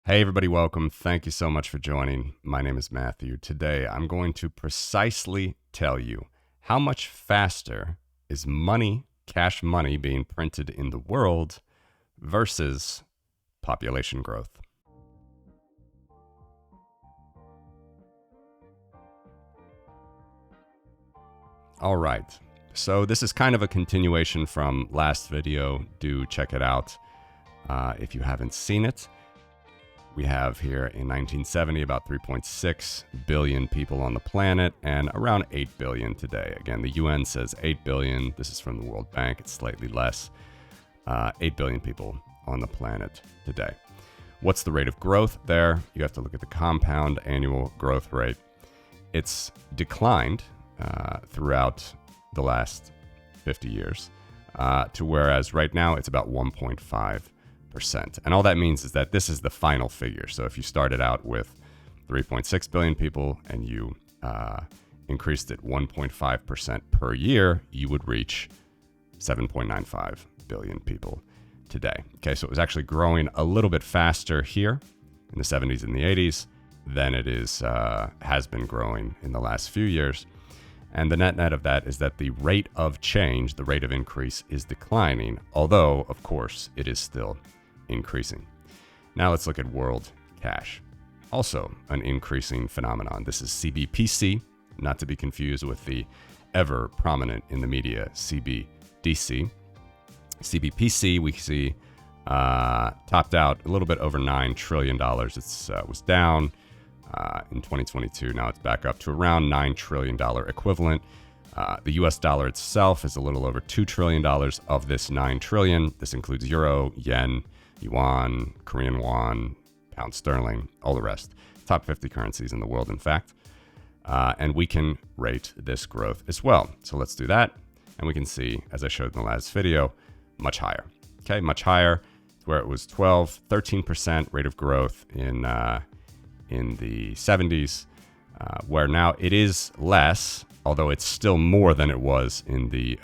Hey everybody, welcome. Thank you so much for joining. My name is Matthew. Today I'm going to precisely tell you how much faster is money, cash money being printed in the world versus population growth. All right. So this is kind of a continuation from last video. Do check it out if you haven't seen it. We have here in 1970 about 3.6 billion people on the planet and around 8 billion today. Again, the UN says 8 billion. This is from the World Bank. It's slightly less. 8 billion people on the planet today. What's the rate of growth there? You have to look at the compound annual growth rate. It's declined throughout the last 50 years to whereas right now it's about 1.5%. And all that means is that this is the final figure. So if you started out with 3.6 billion people and you increased it 1.5% per year, you would reach 7.95 billion people today. Okay, so it was actually growing a little bit faster here in the 70s and the 80s than it has been growing in the last few years. And the net of that is that the rate of change, the rate of increase, is declining, although, of course, it is still increasing. Now let's look at world cash. Also an increasing phenomenon. This is CBPC, not to be confused with the ever prominent in the media CBDC. CBPC, we see topped out a little bit over $9 trillion. It was down in 2022. Now it's back up to around $9 trillion equivalent. The US dollar itself is a little over $2 trillion of this $9 trillion. This includes euro, yen, yuan, Korean won, pound sterling, all the rest. Top 50 currencies in the world, in fact. And we can rate this growth as well. So let's do that. And we can see, as I showed in the last video, much higher. Okay, much higher, where it was 13% rate of growth in the 70s, where now it is less, although it's still more than it was in the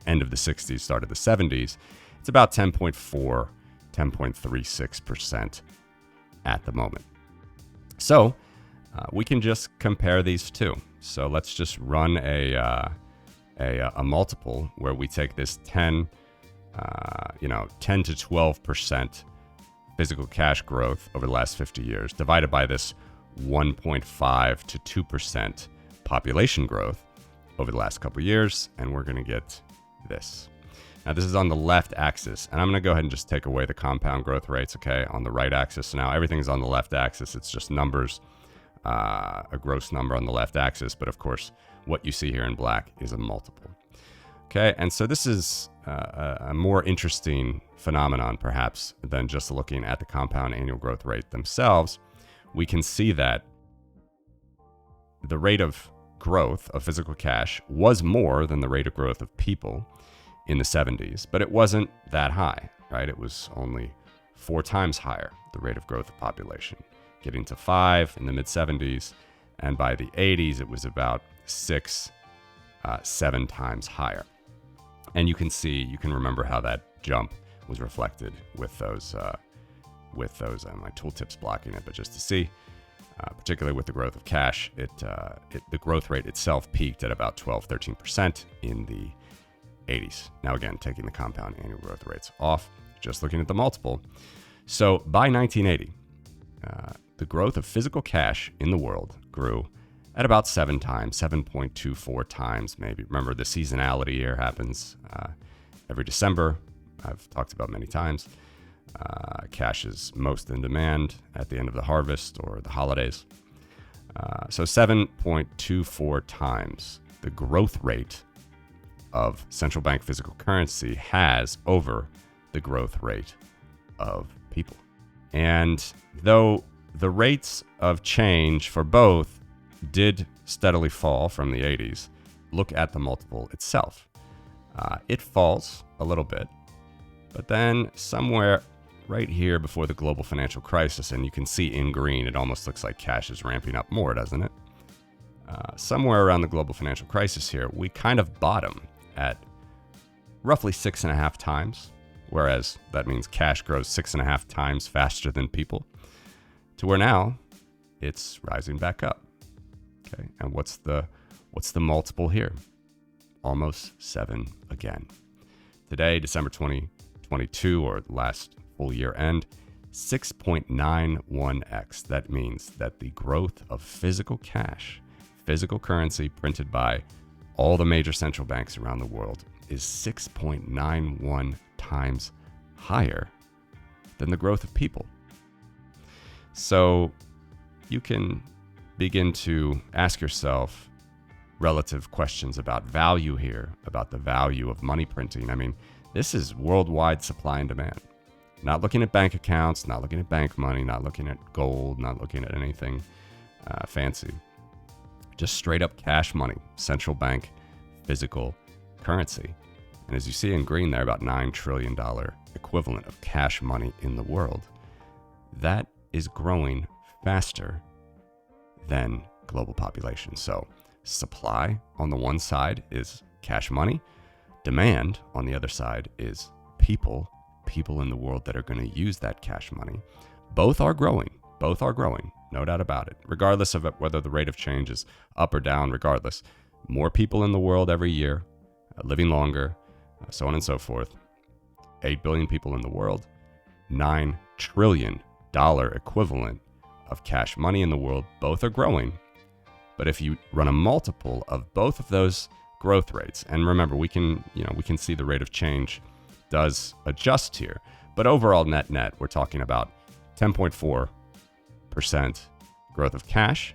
end of the 60s, start of the 70s. It's about 10.36% at the moment. So we can just compare these two. So let's just run a multiple where we take this 10 to 12% physical cash growth over the last 50 years, divided by this 1.5 to 2% population growth over the last couple of years, and we're going to get this. Now, this is on the left axis, and I'm going to go ahead and just take away the compound growth rates, okay, on the right axis. So now everything's on the left axis. It's just numbers, a gross number on the left axis, but of course, what you see here in black is a multiple. Okay, and so this is a more interesting phenomenon, perhaps, than just looking at the compound annual growth rate themselves. We can see that the rate of growth of physical cash was more than the rate of growth of people in the 70s, but it wasn't that high, right? It was only 4 times higher, the rate of growth of population, getting to 5 in the mid-70s, and by the 80s, it was about 6, 7 times higher. And you can remember how that jump was reflected with those, my tooltip's blocking it, but just to see, particularly with the growth of cash, the growth rate itself peaked at about 12-13% in the 80s. Now again, taking the compound annual growth rates off, just looking at the multiple. So by 1980, the growth of physical cash in the world grew at about 7 times, 7.24 times maybe. Remember, the seasonality here happens every December. I've talked about many times. Cash is most in demand at the end of the harvest or the holidays. So 7.24 times the growth rate of central bank physical currency has over the growth rate of people. And though the rates of change for both did steadily fall from the 80s, look at the multiple itself. It falls a little bit, but then somewhere right here before the global financial crisis, and you can see in green, it almost looks like cash is ramping up more, doesn't it? Somewhere around the global financial crisis here, we kind of bottom at roughly 6.5 times, whereas that means cash grows 6.5 times faster than people. to where now it's rising back up. Okay, and what's the multiple here? Almost 7 again. Today, December 2022, or last full year end, 6.91x. That means that the growth of physical cash, physical currency printed by all the major central banks around the world, is 6.91 times higher than the growth of people. So you can begin to ask yourself relative questions about value here, about the value of money printing. I mean, this is worldwide supply and demand. Not looking at bank accounts, not looking at bank money, not looking at gold, not looking at anything fancy. Just straight up cash money, central bank, physical currency. And as you see in green there, about $9 trillion equivalent of cash money in the world. That is growing faster than global population. So supply on the one side is cash money. Demand on the other side is people in the world that are going to use that cash money. Both are growing, no doubt about it. Regardless of whether the rate of change is up or down, regardless, more people in the world every year, living longer, so on and so forth. 8 billion people in the world, $9 trillion equivalent of cash money in the world. Both are growing. But if you run a multiple of both of those growth rates, and remember, we can see the rate of change does adjust here, but overall net, we're talking about 10.4% growth of cash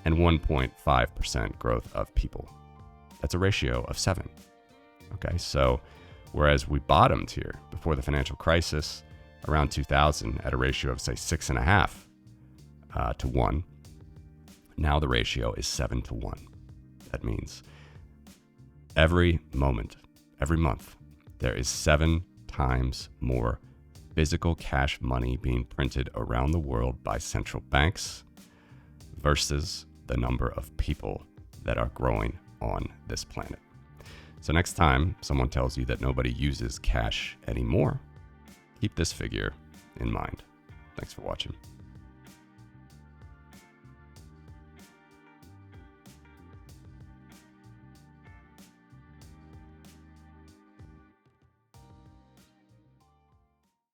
and 1.5% growth of people. That's a ratio of 7. Okay, so whereas we bottomed here before the financial crisis around 2000 at a ratio of, say, 6.5 to 1, now the ratio is 7 to 1. That means every moment, every month, there is 7 times more physical cash money being printed around the world by central banks versus the number of people that are growing on this planet. So next time someone tells you that nobody uses cash anymore, keep this figure in mind. Thanks for watching.